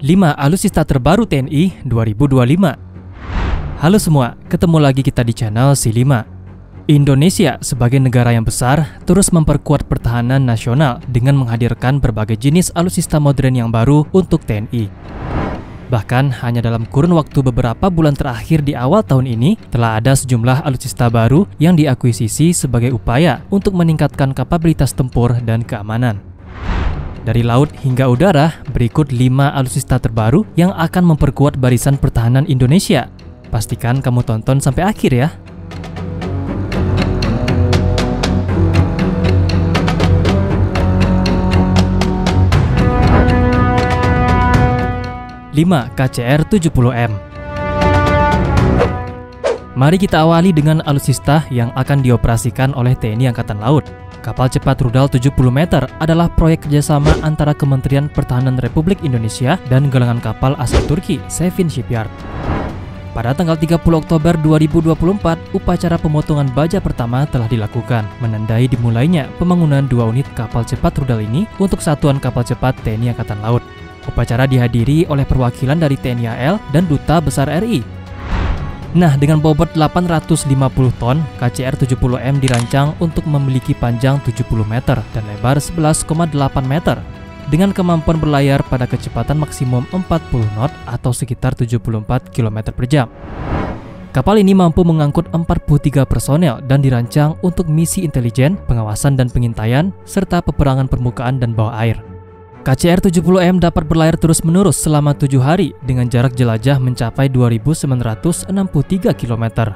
5 alutsista terbaru TNI 2025. Halo semua, ketemu lagi kita di channel Si5. Indonesia sebagai negara yang besar terus memperkuat pertahanan nasional dengan menghadirkan berbagai jenis alutsista modern yang baru untuk TNI. Bahkan hanya dalam kurun waktu beberapa bulan terakhir di awal tahun ini telah ada sejumlah alutsista baru yang diakuisisi sebagai upaya untuk meningkatkan kapabilitas tempur dan keamanan. Dari laut hingga udara, berikut 5 alutsista terbaru yang akan memperkuat barisan pertahanan Indonesia. Pastikan kamu tonton sampai akhir ya. KCR-70M. Mari kita awali dengan alutsista yang akan dioperasikan oleh TNI Angkatan Laut. Kapal cepat rudal 70 meter adalah proyek kerjasama antara Kementerian Pertahanan Republik Indonesia dan galangan kapal asal Turki, Seven Shipyard. Pada tanggal 30 Oktober 2024, upacara pemotongan baja pertama telah dilakukan, menandai dimulainya pembangunan 2 unit kapal cepat rudal ini untuk Satuan Kapal Cepat TNI Angkatan Laut. Upacara dihadiri oleh perwakilan dari TNI AL dan Duta Besar RI. Nah, dengan bobot 850 ton, KCR-70M dirancang untuk memiliki panjang 70 meter dan lebar 11,8 meter dengan kemampuan berlayar pada kecepatan maksimum 40 knot atau sekitar 74 km per jam. Kapal ini mampu mengangkut 43 personel dan dirancang untuk misi intelijen, pengawasan dan pengintaian, serta peperangan permukaan dan bawah air. KCR-70M dapat berlayar terus-menerus selama 7 hari dengan jarak jelajah mencapai 2.963 km.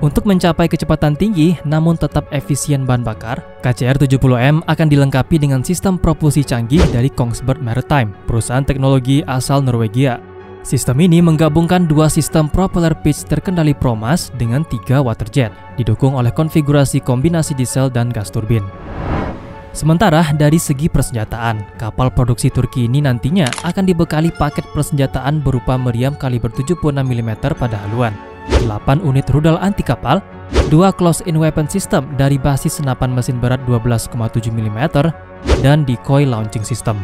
Untuk mencapai kecepatan tinggi namun tetap efisien bahan bakar, KCR-70M akan dilengkapi dengan sistem propulsi canggih dari Kongsberg Maritime, perusahaan teknologi asal Norwegia. Sistem ini menggabungkan 2 sistem propeller pitch terkendali Promas dengan 3 waterjet, didukung oleh konfigurasi kombinasi diesel dan gas turbin. Sementara dari segi persenjataan, kapal produksi Turki ini nantinya akan dibekali paket persenjataan berupa meriam kaliber 76 mm pada haluan, 8 unit rudal anti kapal, 2 close-in weapon system dari basis senapan mesin berat 12,7 mm, dan decoy launching system.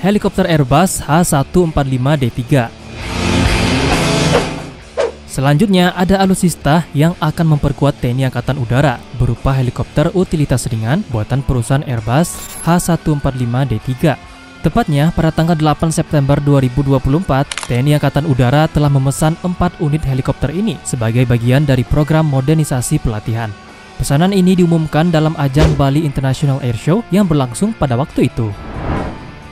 Helikopter Airbus H145D3. Selanjutnya ada alutsista yang akan memperkuat TNI Angkatan Udara berupa helikopter utilitas ringan buatan perusahaan Airbus H145D3. Tepatnya pada tanggal 8 September 2024, TNI Angkatan Udara telah memesan 4 unit helikopter ini sebagai bagian dari program modernisasi pelatihan. Pesanan ini diumumkan dalam ajang Bali International Airshow yang berlangsung pada waktu itu.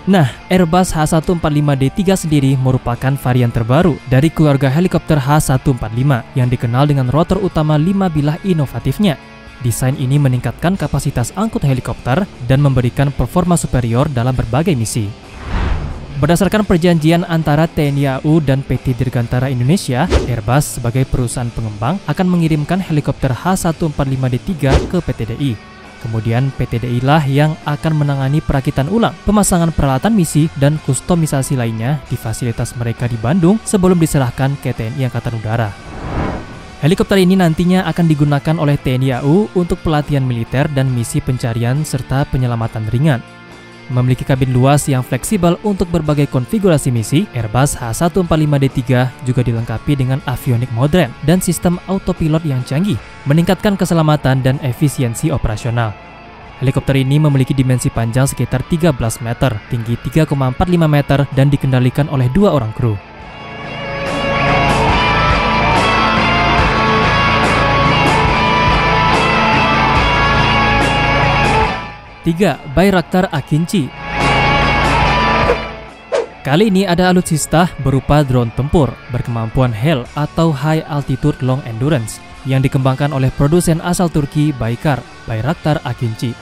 Nah, Airbus H145D3 sendiri merupakan varian terbaru dari keluarga helikopter H145 yang dikenal dengan rotor utama 5 bilah inovatifnya. Desain ini meningkatkan kapasitas angkut helikopter dan memberikan performa superior dalam berbagai misi. Berdasarkan perjanjian antara TNI AU dan PT Dirgantara Indonesia, Airbus sebagai perusahaan pengembang akan mengirimkan helikopter H145D3 ke PT DI. Kemudian PT DI lah yang akan menangani perakitan ulang, pemasangan peralatan misi, dan kustomisasi lainnya di fasilitas mereka di Bandung sebelum diserahkan ke TNI Angkatan Udara. Helikopter ini nantinya akan digunakan oleh TNI AU untuk pelatihan militer dan misi pencarian serta penyelamatan ringan. Memiliki kabin luas yang fleksibel untuk berbagai konfigurasi misi, Airbus H145D3 juga dilengkapi dengan avionik modern dan sistem autopilot yang canggih, meningkatkan keselamatan dan efisiensi operasional. Helikopter ini memiliki dimensi panjang sekitar 13 meter, tinggi 3,45 meter, dan dikendalikan oleh 2 orang kru. Bayraktar Akinci. Kali ini ada alutsista berupa drone tempur berkemampuan HAL atau High Altitude Long Endurance yang dikembangkan oleh produsen asal Turki Baykar, Bayraktar Akinci.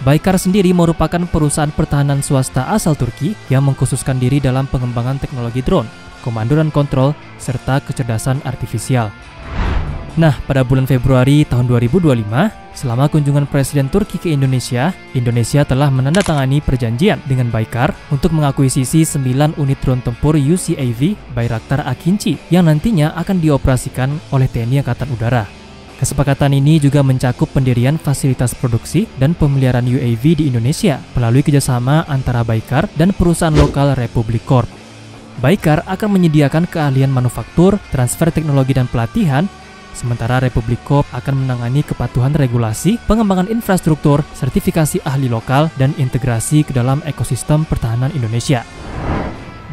Baykar sendiri merupakan perusahaan pertahanan swasta asal Turki yang mengkhususkan diri dalam pengembangan teknologi drone, komando dan kontrol, serta kecerdasan artifisial. Nah, pada bulan Februari tahun 2025, selama kunjungan Presiden Turki ke Indonesia, Indonesia telah menandatangani perjanjian dengan Baykar untuk mengakuisisi 9 unit drone tempur UCAV Bayraktar Akinci yang nantinya akan dioperasikan oleh TNI Angkatan Udara. Kesepakatan ini juga mencakup pendirian fasilitas produksi dan pemeliharaan UAV di Indonesia melalui kerjasama antara Baykar dan perusahaan lokal Republic Corp. Baykar akan menyediakan keahlian manufaktur, transfer teknologi dan pelatihan, sementara Republic Corp akan menangani kepatuhan regulasi, pengembangan infrastruktur, sertifikasi ahli lokal, dan integrasi ke dalam ekosistem pertahanan Indonesia.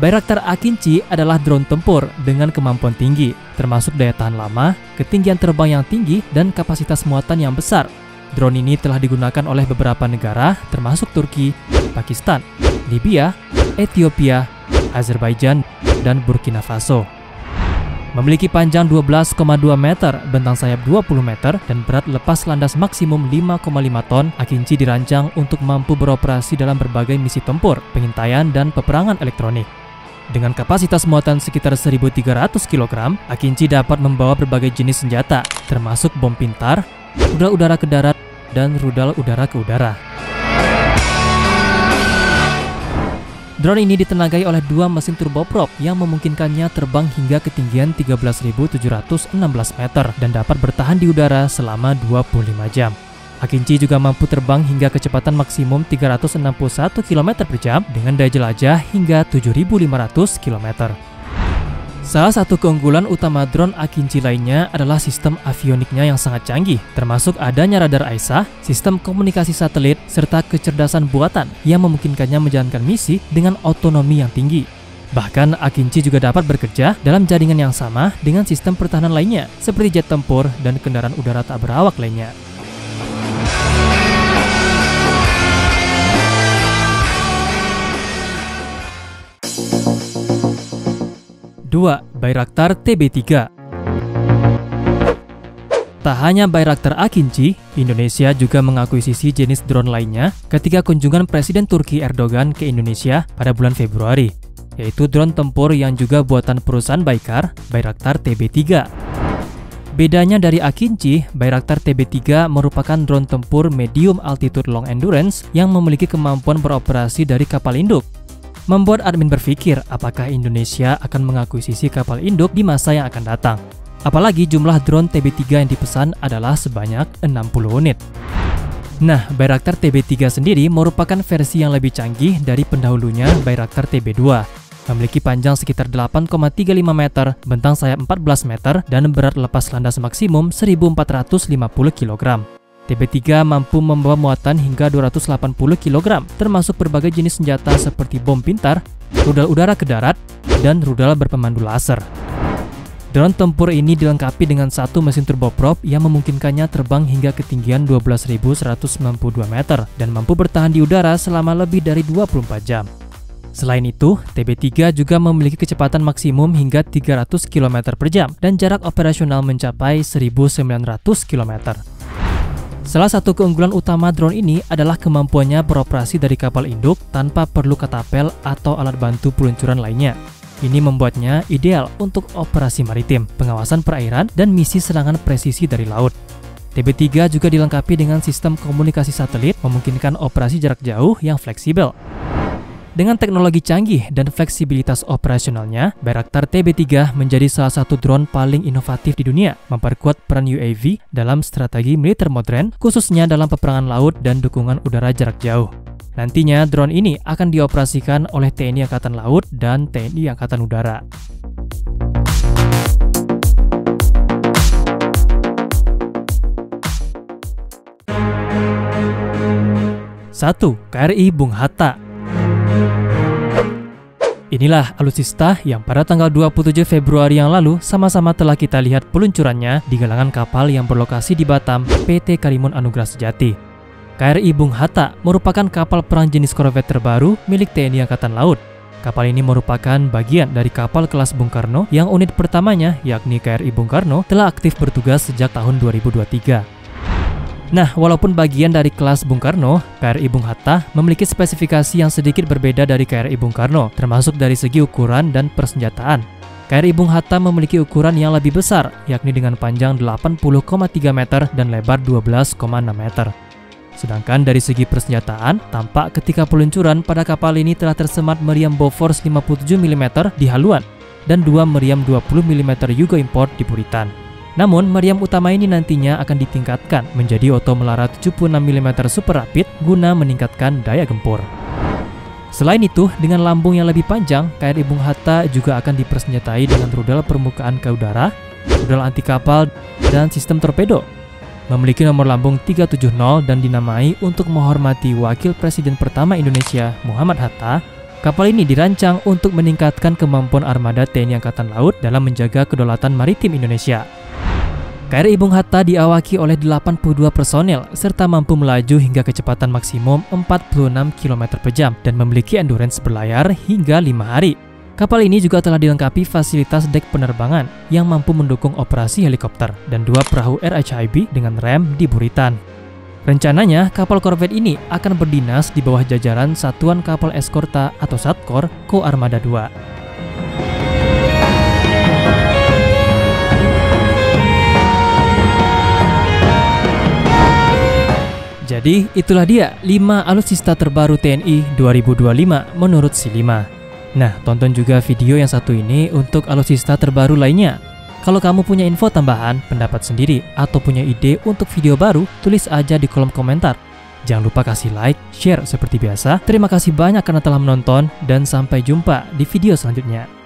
Bayraktar Akinci adalah drone tempur dengan kemampuan tinggi, termasuk daya tahan lama, ketinggian terbang yang tinggi, dan kapasitas muatan yang besar. Drone ini telah digunakan oleh beberapa negara, termasuk Turki, Pakistan, Libya, Ethiopia, Azerbaijan, dan Burkina Faso. Memiliki panjang 12,2 meter, bentang sayap 20 meter, dan berat lepas landas maksimum 5,5 ton, Akinci dirancang untuk mampu beroperasi dalam berbagai misi tempur, pengintaian, dan peperangan elektronik. Dengan kapasitas muatan sekitar 1.300 kg, Akinci dapat membawa berbagai jenis senjata, termasuk bom pintar, rudal udara ke darat, dan rudal udara ke udara. Drone ini ditenagai oleh dua mesin turboprop yang memungkinkannya terbang hingga ketinggian 13.716 meter dan dapat bertahan di udara selama 25 jam. Akinci juga mampu terbang hingga kecepatan maksimum 361 km per jam dengan daya jelajah hingga 7.500 km. Salah satu keunggulan utama drone Akinci lainnya adalah sistem avioniknya yang sangat canggih, termasuk adanya radar AESA, sistem komunikasi satelit, serta kecerdasan buatan yang memungkinkannya menjalankan misi dengan otonomi yang tinggi. Bahkan Akinci juga dapat bekerja dalam jaringan yang sama dengan sistem pertahanan lainnya, seperti jet tempur dan kendaraan udara tak berawak lainnya. 2. Bayraktar TB3. Tak hanya Bayraktar Akinci, Indonesia juga mengakuisisi jenis drone lainnya ketika kunjungan Presiden Turki Erdogan ke Indonesia pada bulan Februari, yaitu drone tempur yang juga buatan perusahaan Baykar, Bayraktar TB3. Bedanya dari Akinci, Bayraktar TB3 merupakan drone tempur medium altitude long endurance yang memiliki kemampuan beroperasi dari kapal induk. Membuat admin berpikir apakah Indonesia akan mengakuisisi kapal induk di masa yang akan datang. Apalagi jumlah drone TB3 yang dipesan adalah sebanyak 60 unit. Nah, Bayraktar TB3 sendiri merupakan versi yang lebih canggih dari pendahulunya Bayraktar TB2. Memiliki panjang sekitar 8,35 meter, bentang sayap 14 meter, dan berat lepas landas maksimum 1.450 kg. TB3 mampu membawa muatan hingga 280 kg, termasuk berbagai jenis senjata seperti bom pintar, rudal udara ke darat, dan rudal berpemandu laser. Drone tempur ini dilengkapi dengan satu mesin turboprop yang memungkinkannya terbang hingga ketinggian 12.192 meter dan mampu bertahan di udara selama lebih dari 24 jam. Selain itu, TB3 juga memiliki kecepatan maksimum hingga 300 km per jam dan jarak operasional mencapai 1.900 km. Salah satu keunggulan utama drone ini adalah kemampuannya beroperasi dari kapal induk tanpa perlu katapel atau alat bantu peluncuran lainnya. Ini membuatnya ideal untuk operasi maritim, pengawasan perairan, dan misi serangan presisi dari laut. TB3 juga dilengkapi dengan sistem komunikasi satelit memungkinkan operasi jarak jauh yang fleksibel. Dengan teknologi canggih dan fleksibilitas operasionalnya, Bayraktar TB3 menjadi salah satu drone paling inovatif di dunia, memperkuat peran UAV dalam strategi militer modern, khususnya dalam peperangan laut dan dukungan udara jarak jauh. Nantinya, drone ini akan dioperasikan oleh TNI Angkatan Laut dan TNI Angkatan Udara. 1. KRI Bung Hatta. Inilah alutsista yang pada tanggal 27 Februari yang lalu sama-sama telah kita lihat peluncurannya di galangan kapal yang berlokasi di Batam, PT Karimun Anugrah Sejati. KRI Bung Hatta merupakan kapal perang jenis korvet terbaru milik TNI Angkatan Laut. Kapal ini merupakan bagian dari kapal kelas Bung Karno yang unit pertamanya, yakni KRI Bung Karno, telah aktif bertugas sejak tahun 2023. Nah, walaupun bagian dari kelas Bung Karno, KRI Bung Hatta memiliki spesifikasi yang sedikit berbeda dari KRI Bung Karno, termasuk dari segi ukuran dan persenjataan. KRI Bung Hatta memiliki ukuran yang lebih besar, yakni dengan panjang 80,3 meter dan lebar 12,6 meter. Sedangkan dari segi persenjataan, tampak ketika peluncuran pada kapal ini telah tersemat meriam Bofors 57 mm di haluan dan 2 meriam 20 mm Yugo Import di buritan. Namun, meriam utama ini nantinya akan ditingkatkan menjadi Otto Melara 76 mm Super Rapid guna meningkatkan daya gempur. Selain itu, dengan lambung yang lebih panjang, KRI Bung Hatta juga akan dipersenjatai dengan rudal permukaan ke udara, rudal anti kapal, dan sistem torpedo. Memiliki nomor lambung 370 dan dinamai untuk menghormati Wakil Presiden pertama Indonesia, Muhammad Hatta. Kapal ini dirancang untuk meningkatkan kemampuan armada TNI Angkatan Laut dalam menjaga kedaulatan maritim Indonesia. KRI Bung Hatta diawaki oleh 82 personel serta mampu melaju hingga kecepatan maksimum 46 km per jam dan memiliki endurance berlayar hingga 5 hari. Kapal ini juga telah dilengkapi fasilitas dek penerbangan yang mampu mendukung operasi helikopter dan 2 perahu RHIB dengan rem di buritan. Rencananya, kapal korvet ini akan berdinas di bawah jajaran Satuan Kapal Eskorta atau Satkor Ko Armada II. Jadi, itulah dia 5 alutsista terbaru TNI 2025 menurut Si5. Nah, tonton juga video yang satu ini untuk alutsista terbaru lainnya. Kalau kamu punya info tambahan, pendapat sendiri, atau punya ide untuk video baru, tulis aja di kolom komentar. Jangan lupa kasih like, share seperti biasa. Terima kasih banyak karena telah menonton, dan sampai jumpa di video selanjutnya.